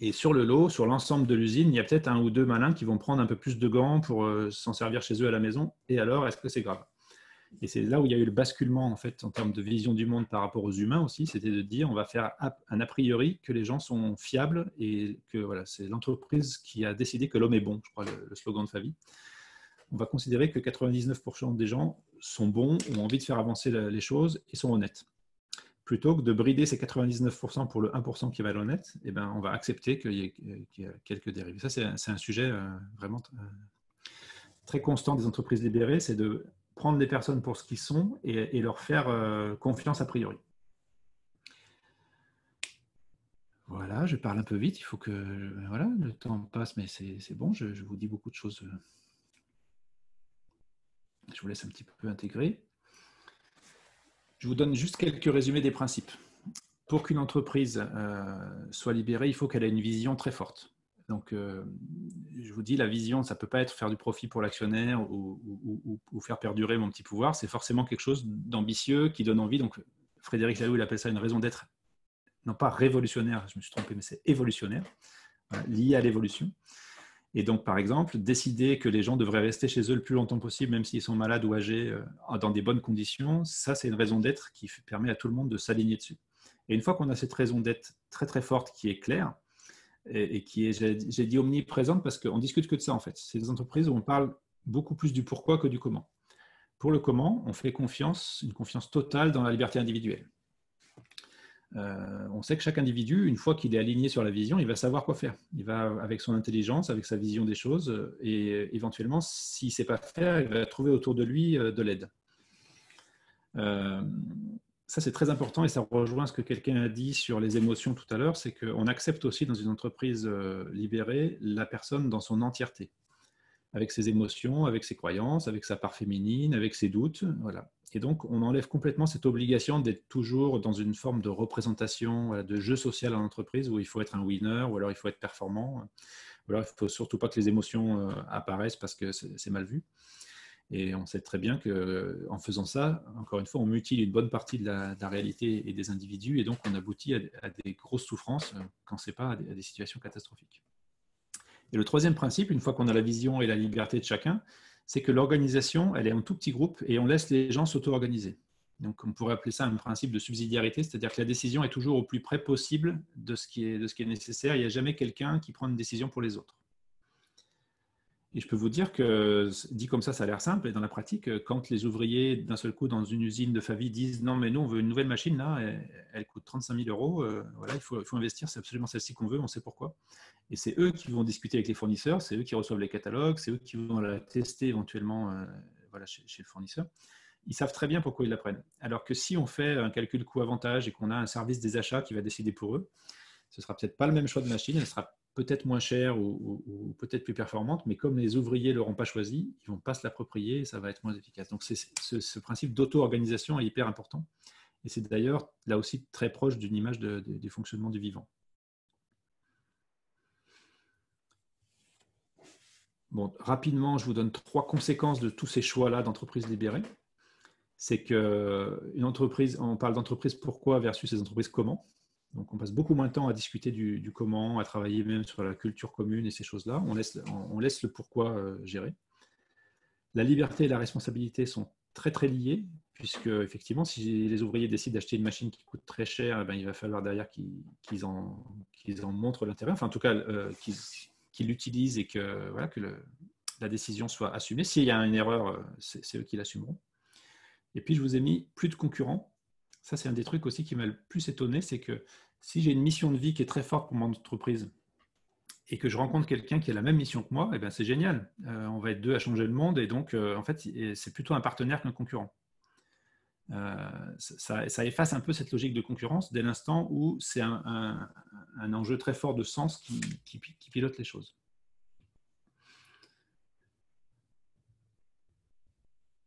Et sur le lot, sur l'ensemble de l'usine, il y a peut-être un ou deux malins qui vont prendre un peu plus de gants pour s'en servir chez eux à la maison, et alors, est-ce que c'est grave? Et c'est là où il y a eu le basculement en fait en termes de vision du monde par rapport aux humains aussi, c'était de dire on va faire un a priori que les gens sont fiables et que voilà, c'est l'entreprise qui a décidé que l'homme est bon, je crois le slogan de Favi. On va considérer que 99% des gens sont bons, ont envie de faire avancer les choses et sont honnêtes. Plutôt que de brider ces 99% pour le 1% qui va être honnête, eh ben, on va accepter qu'il y ait quelques dérives. Ça, c'est un sujet vraiment très constant des entreprises libérées, c'est de prendre les personnes pour ce qu'ils sont et leur faire confiance a priori. Voilà, je parle un peu vite, il faut que voilà, le temps passe, mais c'est bon, je vous dis beaucoup de choses. Je vous laisse un petit peu intégrer. Je vous donne juste quelques résumés des principes. Pour qu'une entreprise soit libérée, il faut qu'elle ait une vision très forte. Donc, je vous dis, la vision, ça ne peut pas être faire du profit pour l'actionnaire ou faire perdurer mon petit pouvoir. C'est forcément quelque chose d'ambitieux qui donne envie. Donc, Frédéric Laloux, il appelle ça une raison d'être, non pas révolutionnaire, je me suis trompé, mais c'est évolutionnaire, lié à l'évolution. Et donc, par exemple, décider que les gens devraient rester chez eux le plus longtemps possible, même s'ils sont malades ou âgés, dans des bonnes conditions, ça, c'est une raison d'être qui permet à tout le monde de s'aligner dessus. Et une fois qu'on a cette raison d'être très, très forte qui est claire, et qui est, j'ai dit omniprésente parce qu'on discute que de ça en fait. C'est des entreprises où on parle beaucoup plus du pourquoi que du comment. Pour le comment, on fait confiance, une confiance totale dans la liberté individuelle. On sait que chaque individu, une fois qu'il est aligné sur la vision, il va savoir quoi faire. Il va avec son intelligence, avec sa vision des choses, et éventuellement, s'il ne sait pas faire, il va trouver autour de lui de l'aide. Ça, c'est très important et ça rejoint ce que quelqu'un a dit sur les émotions tout à l'heure, c'est qu'on accepte aussi dans une entreprise libérée la personne dans son entièreté. avec ses émotions, avec ses croyances, avec sa part féminine, avec ses doutes. Voilà. Et donc, on enlève complètement cette obligation d'être toujours dans une forme de représentation, voilà, de jeu social en entreprise où il faut être un winner ou alors il faut être performant. Ou alors il ne faut surtout pas que les émotions apparaissent parce que c'est mal vu. Et on sait très bien qu'en faisant ça, encore une fois, on mutile une bonne partie de la réalité et des individus, et donc on aboutit à des grosses souffrances quand ce n'est pas à des situations catastrophiques. Et le troisième principe, une fois qu'on a la vision et la liberté de chacun, c'est que l'organisation, elle est en tout petit groupe et on laisse les gens s'auto-organiser. Donc on pourrait appeler ça un principe de subsidiarité, c'est-à-dire que la décision est toujours au plus près possible de ce qui est nécessaire. Il n'y a jamais quelqu'un qui prend une décision pour les autres. Et je peux vous dire que, dit comme ça a l'air simple, et dans la pratique, quand les ouvriers, d'un seul coup, dans une usine de Favie, disent « Non, mais nous, on veut une nouvelle machine, là, elle coûte 35 000 euros, voilà, il faut investir, c'est absolument celle-ci qu'on veut, on sait pourquoi. » Et c'est eux qui vont discuter avec les fournisseurs, c'est eux qui reçoivent les catalogues, c'est eux qui vont la tester éventuellement voilà, chez le fournisseur. Ils savent très bien pourquoi ils la prennent. Alors que si on fait un calcul coût-avantage et qu'on a un service des achats qui va décider pour eux, ce ne sera peut-être pas le même choix de machine, elle sera peut-être moins chère ou peut-être plus performante, mais comme les ouvriers ne l'auront pas choisi, ils ne vont pas se l'approprier et ça va être moins efficace. Donc ce principe d'auto-organisation est hyper important. Et c'est d'ailleurs là aussi très proche d'une image du fonctionnement du vivant. Bon, rapidement, je vous donne 3 conséquences de tous ces choix-là d'entreprises libérées. C'est qu'une entreprise, on parle d'entreprise pourquoi versus les entreprises comment. Donc, on passe beaucoup moins de temps à discuter du comment, à travailler même sur la culture commune et ces choses-là. On laisse le pourquoi gérer. La liberté et la responsabilité sont très, très liées, puisque, effectivement, si les ouvriers décident d'acheter une machine qui coûte très cher, eh bien, il va falloir derrière qu'ils en montrent l'intérêt, enfin, en tout cas, qu'ils l'utilisent et que, voilà, que la décision soit assumée. S'il y a une erreur, c'est eux qui l'assumeront. Et puis, je vous ai mis plus de concurrents. Ça, c'est un des trucs aussi qui m'a le plus étonné, c'est que si j'ai une mission de vie qui est très forte pour mon entreprise et que je rencontre quelqu'un qui a la même mission que moi, eh bien, c'est génial. On va être 2 à changer le monde et donc, en fait, c'est plutôt un partenaire qu'un concurrent. Ça efface un peu cette logique de concurrence dès l'instant où c'est un enjeu très fort de sens qui pilote les choses.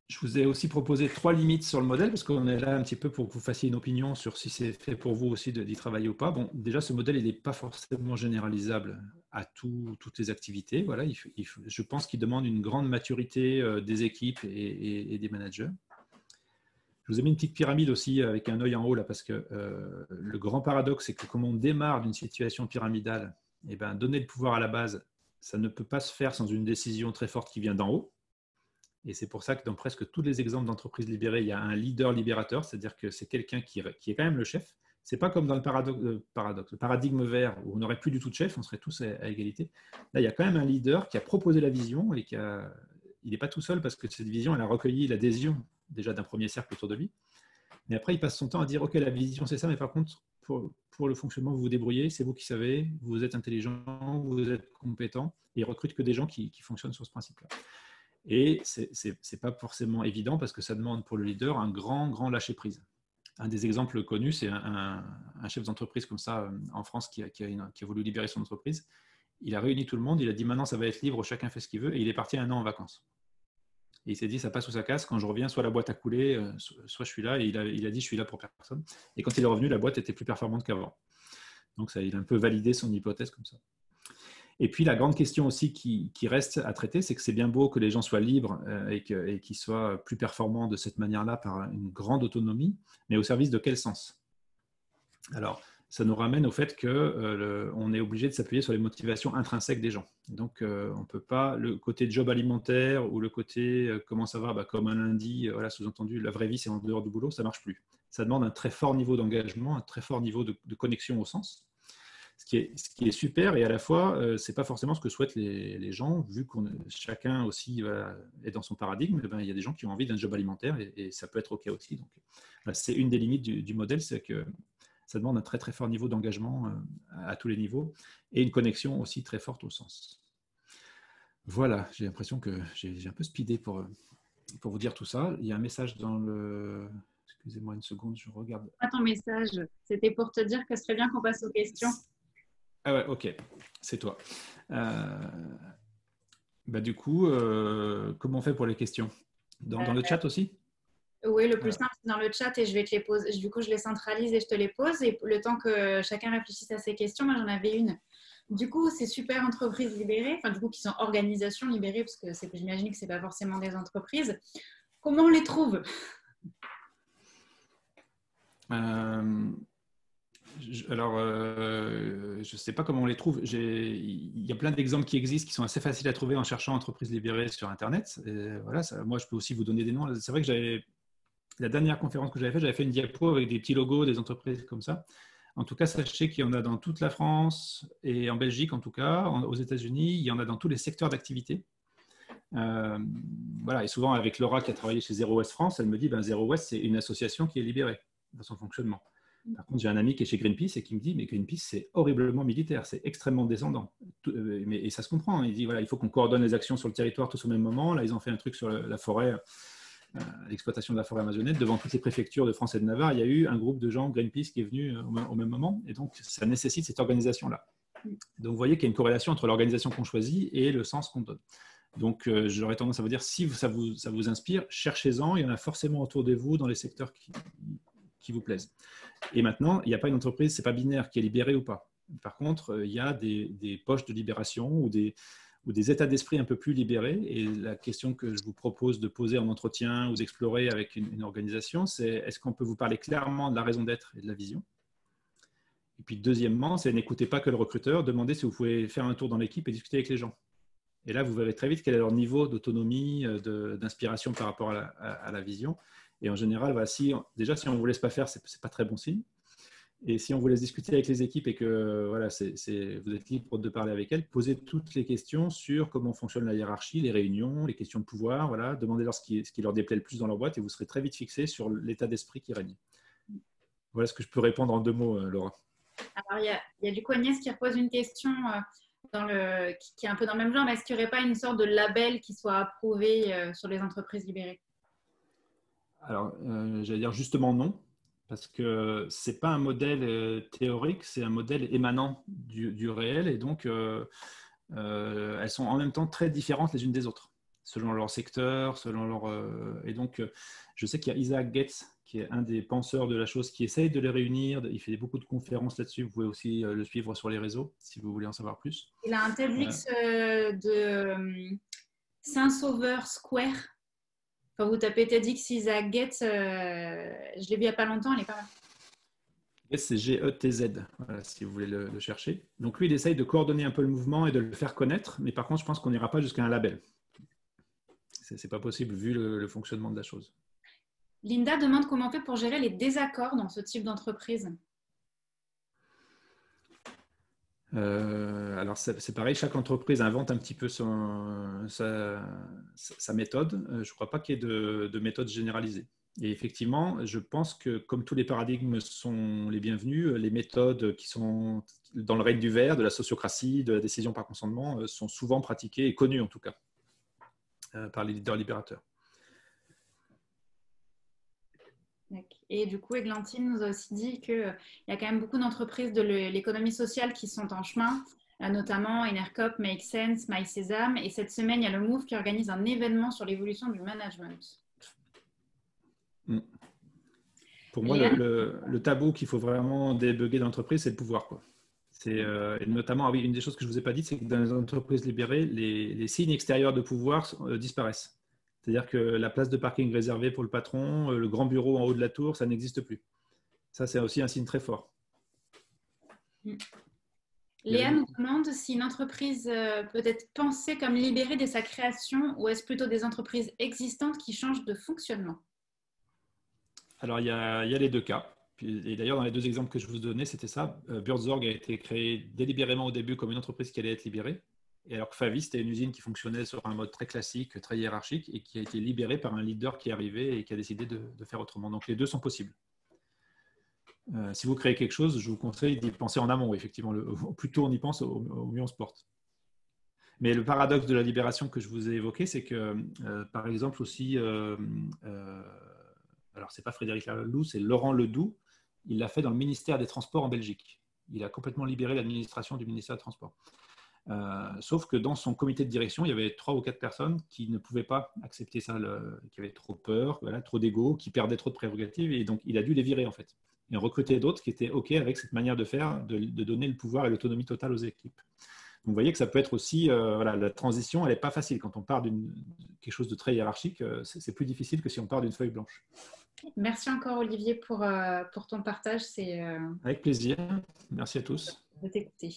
Je vous ai aussi proposé 3 limites sur le modèle, parce qu'on est là un petit peu pour que vous fassiez une opinion sur si c'est fait pour vous aussi d'y travailler ou pas. Bon, déjà, ce modèle, il n'est pas forcément généralisable à toutes les activités. Voilà, je pense qu'il demande une grande maturité des équipes et des managers. Je vous ai mis une petite pyramide aussi avec un œil en haut, là, parce que le grand paradoxe, c'est que comme on démarre d'une situation pyramidale, eh ben, donner le pouvoir à la base, ça ne peut pas se faire sans une décision très forte qui vient d'en haut. Et c'est pour ça que dans presque tous les exemples d'entreprises libérées, il y a un leader libérateur, c'est-à-dire que c'est quelqu'un qui est quand même le chef. Ce n'est pas comme dans le paradigme vert où on n'aurait plus du tout de chef, on serait tous à égalité. Là, il y a quand même un leader qui a proposé la vision et il n'est pas tout seul parce que cette vision, elle a recueilli l'adhésion déjà d'un premier cercle autour de lui. Mais après, il passe son temps à dire, OK, la vision, c'est ça, mais par contre, pour le fonctionnement, vous vous débrouillez, c'est vous qui savez, vous êtes intelligent, vous êtes compétent, et il recrute que des gens qui fonctionnent sur ce principe-là. Et ce n'est pas forcément évident parce que ça demande pour le leader un grand lâcher-prise. Un des exemples connus, c'est un chef d'entreprise comme ça en France qui a voulu libérer son entreprise. Il a réuni tout le monde, il a dit maintenant ça va être libre, chacun fait ce qu'il veut, et il est parti 1 an en vacances. Et il s'est dit ça passe ou ça casse, quand je reviens, soit la boîte a coulé, soit je suis là, et il a dit je suis là pour personne. Et quand il est revenu, la boîte était plus performante qu'avant. Donc ça, il a un peu validé son hypothèse comme ça. Et puis, la grande question aussi qui reste à traiter, c'est que c'est bien beau que les gens soient libres et qu'ils soient plus performants de cette manière-là par une grande autonomie, mais au service de quel sens? Alors, ça nous ramène au fait qu'on est obligé de s'appuyer sur les motivations intrinsèques des gens. Donc, on ne peut pas, le côté job alimentaire ou le côté comment ça va, comme un lundi, voilà, sous-entendu, la vraie vie, c'est en dehors du boulot, ça ne marche plus. Ça demande un très fort niveau d'engagement, un très fort niveau de connexion au sens. Ce qui est super, et à la fois, ce n'est pas forcément ce que souhaitent les gens, vu que chacun aussi est dans son paradigme. Il y a des gens qui ont envie d'un job alimentaire, et ça peut être OK aussi. Donc, c'est une des limites du modèle, c'est que ça demande un très très fort niveau d'engagement à tous les niveaux, et une connexion aussi très forte au sens. Voilà, j'ai l'impression que j'ai un peu speedé pour vous dire tout ça. Il y a un message dans le... Excusez-moi une seconde, je regarde. Pas ton message, c'était pour te dire que ce serait bien qu'on passe aux questions. Ah ouais, OK, c'est toi. Du coup, comment on fait pour les questions? Dans le chat aussi? Oui, le plus simple, c'est dans le chat et je vais te les poser. Du coup, je les centralise et je te les pose. Et le temps que chacun réfléchisse à ses questions, moi, j'en avais une. Du coup, c'est super entreprises libérées, enfin, du coup, qui sont organisations libérées, parce que j'imagine que ce n'est pas forcément des entreprises. Comment on les trouve? Alors, je ne sais pas comment on les trouve. Il y a plein d'exemples qui existent qui sont assez faciles à trouver en cherchant entreprises libérées sur Internet. Et voilà, moi, je peux aussi vous donner des noms. C'est vrai que la dernière conférence que j'avais fait une diapo avec des petits logos des entreprises comme ça. En tout cas, sachez qu'il y en a dans toute la France et en Belgique, en tout cas, aux États-Unis. Il y en a dans tous les secteurs d'activité. Voilà, et souvent, avec Laura qui a travaillé chez Zero West France, elle me dit Zero West, c'est une association qui est libérée dans son fonctionnement. Par contre, j'ai un ami qui est chez Greenpeace et qui me dit mais Greenpeace, c'est horriblement militaire, c'est extrêmement descendant. Et ça se comprend. Il dit voilà, il faut qu'on coordonne les actions sur le territoire tous au même moment. Là, ils ont fait un truc sur la forêt, l'exploitation de la forêt amazonienne. Devant toutes les préfectures de France et de Navarre, il y a eu un groupe de gens Greenpeace qui est venu au même moment. Et donc, ça nécessite cette organisation-là. Donc, vous voyez qu'il y a une corrélation entre l'organisation qu'on choisit et le sens qu'on donne. Donc, j'aurais tendance à vous dire, si ça vous inspire, cherchez-en. Il y en a forcément autour de vous dans les secteurs qui vous plaisent. Et maintenant, il n'y a pas une entreprise, ce n'est pas binaire, qui est libérée ou pas. Par contre, il y a des poches de libération ou des états d'esprit un peu plus libérés. Et la question que je vous propose de poser en entretien ou d'explorer avec une organisation, c'est est-ce qu'on peut vous parler clairement de la raison d'être et de la vision? Et puis, deuxièmement, c'est n'écoutez pas que le recruteur, demandez si vous pouvez faire un tour dans l'équipe et discuter avec les gens. Et là, vous verrez très vite quel est leur niveau d'autonomie, d'inspiration par rapport à la vision. Et en général, voilà, si on ne vous laisse pas faire, ce n'est pas très bon signe. Et si on vous laisse discuter avec les équipes et que voilà, vous êtes libre de parler avec elles, posez toutes les questions sur comment fonctionne la hiérarchie, les réunions, les questions de pouvoir. Voilà, demandez-leur ce qui leur déplaît le plus dans leur boîte et vous serez très vite fixé sur l'état d'esprit qui règne. Voilà ce que je peux répondre en 2 mots, Laura. Alors, il y a du coup Agnès qui repose une question qui est un peu dans le même genre, mais est-ce qu'il n'y aurait pas une sorte de label qui soit approuvé sur les entreprises libérées? Alors, j'allais dire justement non, parce que ce n'est pas un modèle théorique, c'est un modèle émanant du réel, et donc elles sont en même temps très différentes les unes des autres, selon leur secteur, selon leur... Et donc, je sais qu'il y a Isaac Getz, qui est un des penseurs de la chose, qui essaye de les réunir. Il fait beaucoup de conférences là-dessus. Vous pouvez aussi le suivre sur les réseaux, si vous voulez en savoir plus. Il a un TEDx de Saint-Sauveur Square. Quand vous tapez TEDx Isaac Getz, je l'ai vu il n'y a pas longtemps, elle est pas mal. C'est Getz, voilà, si vous voulez le chercher. Donc lui, il essaye de coordonner un peu le mouvement et de le faire connaître, mais par contre, je pense qu'on n'ira pas jusqu'à un label. C'est pas possible vu le fonctionnement de la chose. Linda demande comment on fait pour gérer les désaccords dans ce type d'entreprise. Alors c'est pareil, chaque entreprise invente un petit peu sa méthode. Je ne crois pas qu'il y ait de méthode généralisée. Et effectivement, je pense que comme tous les paradigmes sont les bienvenus, les méthodes qui sont dans le règne du vert, de la sociocratie, de la décision par consentement, sont souvent pratiquées et connues en tout cas par les leaders libérateurs. Et du coup, Églantine nous a aussi dit qu'il y a quand même beaucoup d'entreprises de l'économie sociale qui sont en chemin, notamment Enercop, Make Sense, MySesame. Et cette semaine, il y a le MOVE qui organise un événement sur l'évolution du management. Pour moi, le tabou qu'il faut vraiment débugger dans l'entreprise, c'est le pouvoir, quoi. Et notamment, oui, une des choses que je ne vous ai pas dites, c'est que dans les entreprises libérées, les signes extérieurs de pouvoir disparaissent. C'est-à-dire que la place de parking réservée pour le patron, le grand bureau en haut de la tour, ça n'existe plus. Ça, c'est aussi un signe très fort. Léa nous demande si une entreprise peut être pensée comme libérée dès sa création ou est-ce plutôt des entreprises existantes qui changent de fonctionnement? Alors, il y a les deux cas. Et d'ailleurs, dans les 2 exemples que je vous donnais, c'était ça. Buurtzorg a été créé délibérément au début comme une entreprise qui allait être libérée. Et alors que Favi, c'était une usine qui fonctionnait sur un mode très classique, très hiérarchique, et qui a été libérée par un leader qui est arrivé et qui a décidé de faire autrement. Donc les deux sont possibles. Si vous créez quelque chose, je vous conseille d'y penser en amont. Effectivement, au plus tôt on y pense, au mieux on se porte. Mais le paradoxe de la libération que je vous ai évoqué, c'est que, par exemple aussi, alors c'est pas Frédéric Laloux, c'est Laurent Ledoux, il l'a fait dans le ministère des Transports en Belgique. Il a complètement libéré l'administration du ministère des Transports. Sauf que dans son comité de direction, il y avait 3 ou 4 personnes qui ne pouvaient pas accepter ça, qui avaient trop peur, voilà, trop d'ego, qui perdaient trop de prérogatives, et donc il a dû les virer en fait. Et recruter d'autres qui étaient OK avec cette manière de faire, de donner le pouvoir et l'autonomie totale aux équipes. Donc vous voyez que ça peut être aussi, voilà, la transition, elle n'est pas facile. Quand on part quelque chose de très hiérarchique, c'est plus difficile que si on part d'une feuille blanche. Merci encore Olivier pour ton partage, c'est Avec plaisir. Merci à tous. de t'écouter.